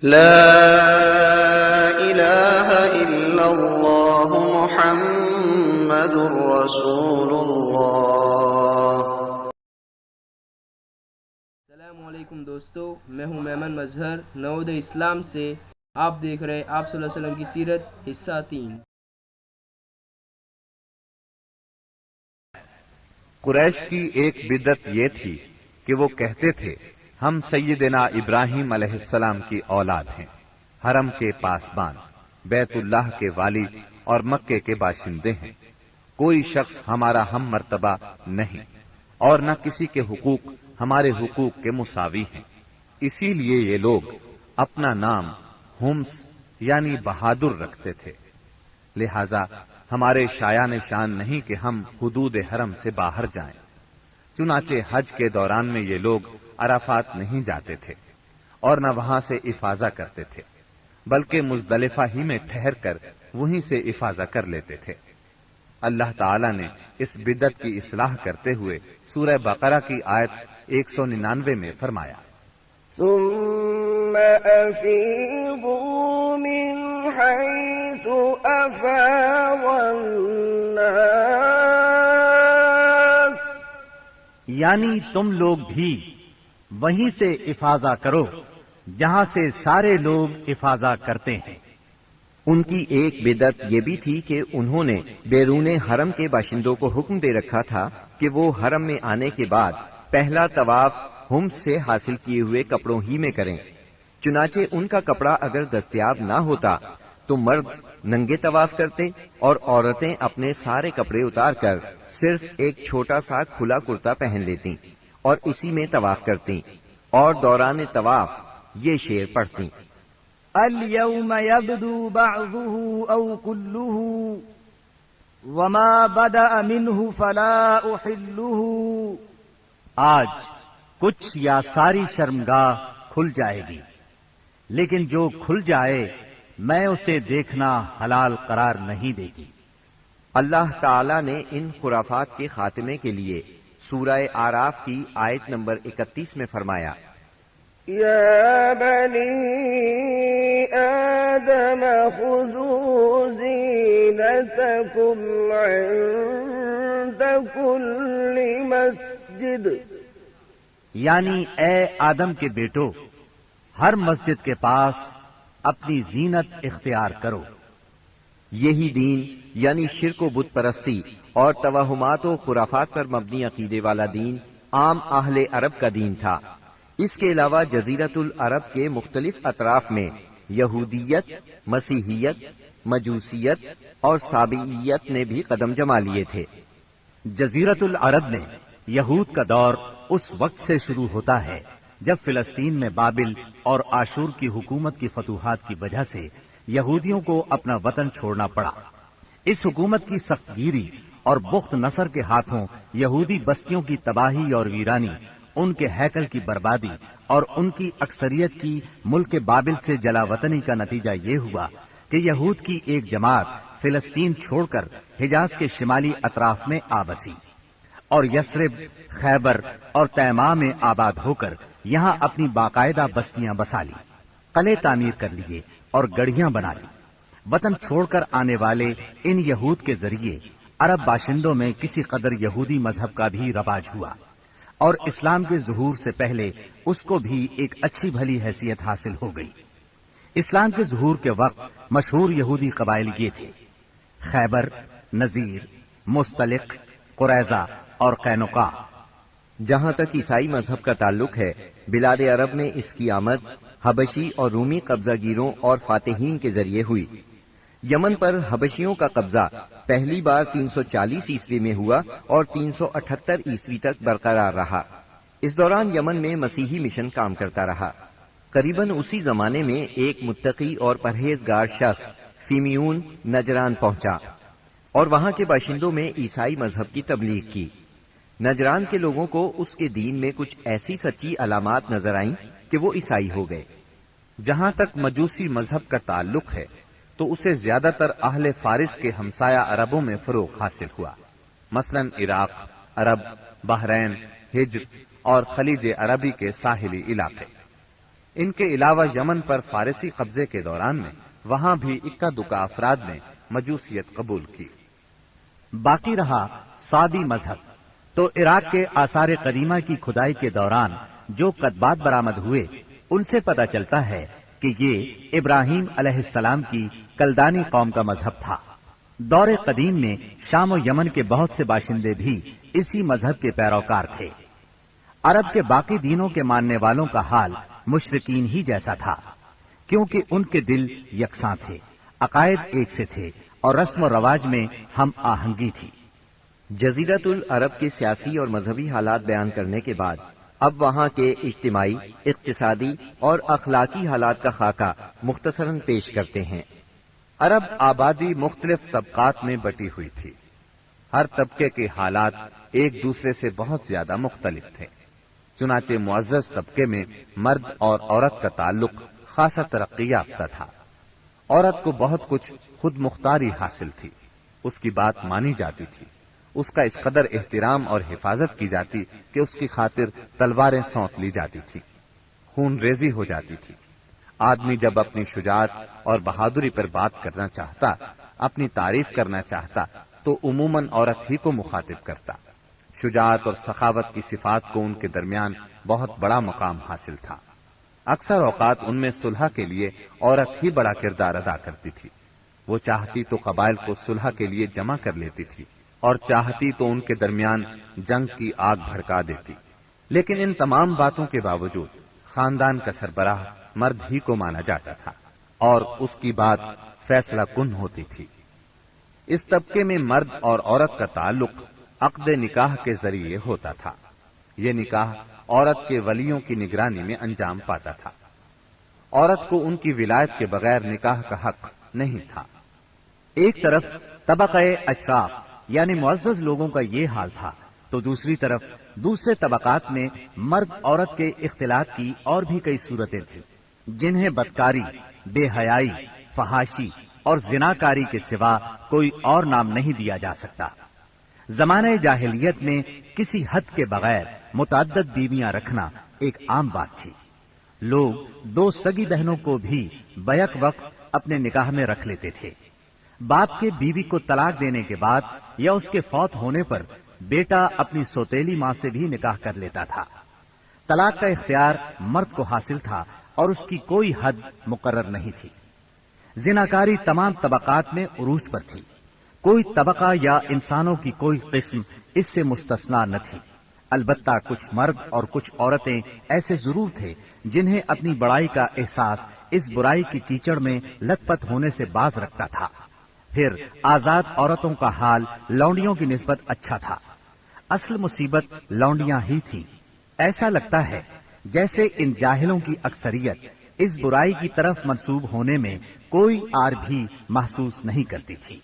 لا الہ الا اللہ محمد رسول اللہ۔ السلام علیکم دوستو، میں ہوں میمن مظہر نعود اسلام سے۔ آپ دیکھ رہے آپ صلی اللہ علیہ وسلم کی سیرت حصہ 3۔ قریش کی ایک بدعت یہ تھی کہ وہ کہتے تھے ہم سیدنا ابراہیم علیہ السلام کی اولاد ہیں، حرم کے پاسبان، بیت اللہ کے والی اور مکے کے باشندے ہیں۔ کوئی شخص ہمارا ہم مرتبہ نہیں اور نہ کسی کے حقوق ہمارے حقوق کے مساوی ہیں۔ اسی لیے یہ لوگ اپنا نام ہمس یعنی بہادر رکھتے تھے، لہذا ہمارے شایان شان نہیں کہ ہم حدود حرم سے باہر جائیں۔ چنانچہ حج کے دوران میں یہ لوگ عرفات نہیں جاتے تھے اور نہ وہاں سے افاضہ کرتے تھے، بلکہ مزدلفہ ہی میں ٹھہر کر وہیں سے افاضہ کر لیتے تھے۔ اللہ تعالی نے اس بدعت کی اصلاح کرتے ہوئے سورہ بقرہ کی آیت 199 میں فرمایا، ثم أفيضوا من حيث أفاض الناس، یعنی تم لوگ بھی وہیں سے افاضہ کرو جہاں سے سارے لوگ افاضہ کرتے ہیں۔ ان کی ایک بدعت یہ بھی تھی کہ انہوں نے بیرون حرم کے باشندوں کو حکم دے رکھا تھا کہ وہ حرم میں آنے کے بعد پہلا طواف ہمس سے حاصل کیے ہوئے کپڑوں ہی میں کریں۔ چنانچہ ان کا کپڑا اگر دستیاب نہ ہوتا تو مرد ننگے طواف کرتے اور عورتیں اپنے سارے کپڑے اتار کر صرف ایک چھوٹا سا کھلا کرتا پہن لیتیں اور اسی میں طواف کرتیں اور دوران طواف یہ شعر پڑھتیں، اليوم يبدو بعضه أو كله وما بدأ منه فلا أحله۔ آج کچھ یا ساری شرمگاہ کھل جائے گی، لیکن جو کھل جائے میں اسے دیکھنا حلال قرار نہیں دے گی۔ اللہ تعالی نے ان خرافات کے خاتمے کے لیے سورہ آراف کی آیت نمبر 31 میں فرمایا، يا بني آدم خذوا زينتكم عند كل مسجد، یعنی اے آدم کے بیٹو، ہر مسجد کے پاس اپنی زینت اختیار کرو۔ یہی دین یعنی شرک و بت پرستی اور توہمات و خرافات پر مبنی عقیدے والا دین عام اہل عرب کا دین تھا۔ اس کے علاوہ جزیرت العرب کے مختلف اطراف میں یہودیت، مسیحیت، مجوسیت اور سابعیت نے بھی قدم جما لیے تھے۔ جزیرت العرب میں یہود کا دور اس وقت سے شروع ہوتا ہے جب فلسطین میں بابل اور آشور کی حکومت کی فتوحات کی وجہ سے یہودیوں کو اپنا وطن چھوڑنا پڑا۔ اس حکومت کی سخت گیری اور بخت نصر کے ہاتھوں یہودی بستیوں کی تباہی اور ویرانی، ان کے ہیکل کی بربادی اور ان کی اکثریت کی ملک بابل سے جلا وطنی کا نتیجہ یہ ہوا کہ یہود کی ایک جماعت فلسطین چھوڑ کر حجاز کے شمالی اطراف میں آ بسی اور یثرب، خیبر اور تیماء میں آباد ہو کر یہاں اپنی باقاعدہ بستیاں بسا لی، قلعے تعمیر کر لیے اور گڑھیاں بنا لی۔ وطن چھوڑ کر آنے والے ان یہود کے ذریعے عرب باشندوں میں کسی قدر یہودی مذہب کا بھی رواج ہوا اور اسلام کے ظہور سے پہلے اس کو بھی ایک اچھی بھلی حیثیت حاصل ہو گئی۔ اسلام کے ظہور کے وقت مشہور یہودی قبائل یہ تھے: خیبر، نذیر، مستلق، قریظہ اور قینقاع۔ جہاں تک عیسائی مذہب کا تعلق ہے، بلاد عرب میں اس کی آمد حبشی اور رومی قبضہ گیروں اور فاتحین کے ذریعے ہوئی۔ یمن پر حبشیوں کا قبضہ پہلی بار 340 عیسوی میں ہوا اور 378 عیسوی تک برقرار رہا۔ اس دوران یمن میں مسیحی مشن کام کرتا رہا۔ قریباً اسی زمانے میں ایک متقی اور پرہیزگار شخص فیمیون نجران پہنچا اور وہاں کے باشندوں میں عیسائی مذہب کی تبلیغ کی۔ نجران کے لوگوں کو اس کے دین میں کچھ ایسی سچی علامات نظر آئیں کہ وہ عیسائی ہو گئے۔ جہاں تک مجوسی مذہب کا تعلق ہے تو اسے زیادہ تر اہل فارس کے ہمسایہ عربوں میں فروغ حاصل ہوا، مثلا عراق، عرب، بحرین، ہجر اور خلیج عربی کے ساحلی علاقے۔ ان کے علاوہ یمن پر فارسی قبضے کے دوران میں وہاں بھی اکا دکا افراد نے مجوسیت قبول کی۔ باقی رہا سعدی مذہب، تو عراق کے آثار قدیمہ کی کھدائی کے دوران جو کتبات برآمد ہوئے ان سے پتہ چلتا ہے کہ یہ ابراہیم علیہ السلام کی کلدانی قوم کا مذہب تھا۔ دور قدیم میں شام و یمن کے بہت سے باشندے بھی اسی مذہب کے پیروکار تھے۔ عرب کے باقی دینوں کے ماننے والوں کا حال مشرکین ہی جیسا تھا، کیونکہ ان کے دل یکساں تھے، عقائد ایک سے تھے اور رسم و رواج میں ہم آہنگی تھی۔ جزیرت العرب کے سیاسی اور مذہبی حالات بیان کرنے کے بعد اب وہاں کے اجتماعی، اقتصادی اور اخلاقی حالات کا خاکہ مختصراً پیش کرتے ہیں۔ عرب آبادی مختلف طبقات میں بٹی ہوئی تھی۔ ہر طبقے کے حالات ایک دوسرے سے بہت زیادہ مختلف تھے۔ چنانچہ معزز طبقے میں مرد اور عورت کا تعلق خاصا ترقی یافتہ تھا۔ عورت کو بہت کچھ خود مختاری حاصل تھی، اس کی بات مانی جاتی تھی، اس کا اس قدر احترام اور حفاظت کی جاتی کہ اس کی خاطر تلواریں سونت لی جاتی تھی، خون ریزی ہو جاتی تھی۔ آدمی جب اپنی شجاعت اور بہادری پر بات کرنا چاہتا، اپنی تعریف کرنا چاہتا تو عموماً عورت ہی کو مخاطب کرتا۔ شجاعت اور سخاوت کی صفات کو ان کے درمیان بہت بڑا مقام حاصل تھا۔ اکثر اوقات ان میں صلح کے لیے عورت ہی بڑا کردار ادا کرتی تھی۔ وہ چاہتی تو قبائل کو صلح کے لیے جمع کر لیتی تھی اور چاہتی تو ان کے درمیان جنگ کی آگ بھڑکا دیتی۔ لیکن ان تمام باتوں کے باوجود خاندان کا سربراہ مرد ہی کو مانا جاتا تھا اور اس کی بات فیصلہ کن ہوتی تھی۔ اس طبقے میں مرد اور عورت کا تعلق عقد نکاح کے ذریعے ہوتا تھا۔ یہ نکاح عورت کے ولیوں کی نگرانی میں انجام پاتا تھا۔ عورت کو ان کی ولایت کے بغیر نکاح کا حق نہیں تھا۔ ایک طرف طبقہ اشراف یعنی معزز لوگوں کا یہ حال تھا، تو دوسری طرف دوسرے طبقات میں مرد عورت کے اختلاط کی اور بھی کئی صورتیں تھیں، جنہیں بدکاری، بے حیائی، فحاشی اور زناکاری کے سوا کوئی اور نام نہیں دیا جا سکتا۔ زمانہ جاہلیت میں کسی حد کے بغیر متعدد بیویاں رکھنا ایک عام بات تھی۔ لوگ دو سگی بہنوں کو بھی بیک وقت اپنے نکاح میں رکھ لیتے تھے۔ باپ کے بیوی کو طلاق دینے کے بعد یا اس کے فوت ہونے پر بیٹا اپنی سوتیلی ماں سے بھی نکاح کر لیتا تھا۔ طلاق کا اختیار مرد کو حاصل تھا اور اس کی کوئی حد مقرر نہیں تھی۔ زناکاری تمام طبقات میں عروج پر تھی، کوئی طبقہ یا انسانوں کی کوئی قسم اس سے مستثنا نہ تھی۔ البتہ کچھ مرد اور کچھ عورتیں ایسے ضرور تھے جنہیں اپنی بڑائی کا احساس اس برائی کی کیچڑ میں لت پت ہونے سے باز رکھتا تھا۔ پھر آزاد عورتوں کا حال لونڈیوں کی نسبت اچھا تھا۔ اصل مصیبت لونڈیاں ہی تھی۔ ایسا لگتا ہے جیسے ان جاہلوں کی اکثریت اس برائی کی طرف منسوب ہونے میں کوئی آر بھی محسوس نہیں کرتی تھی۔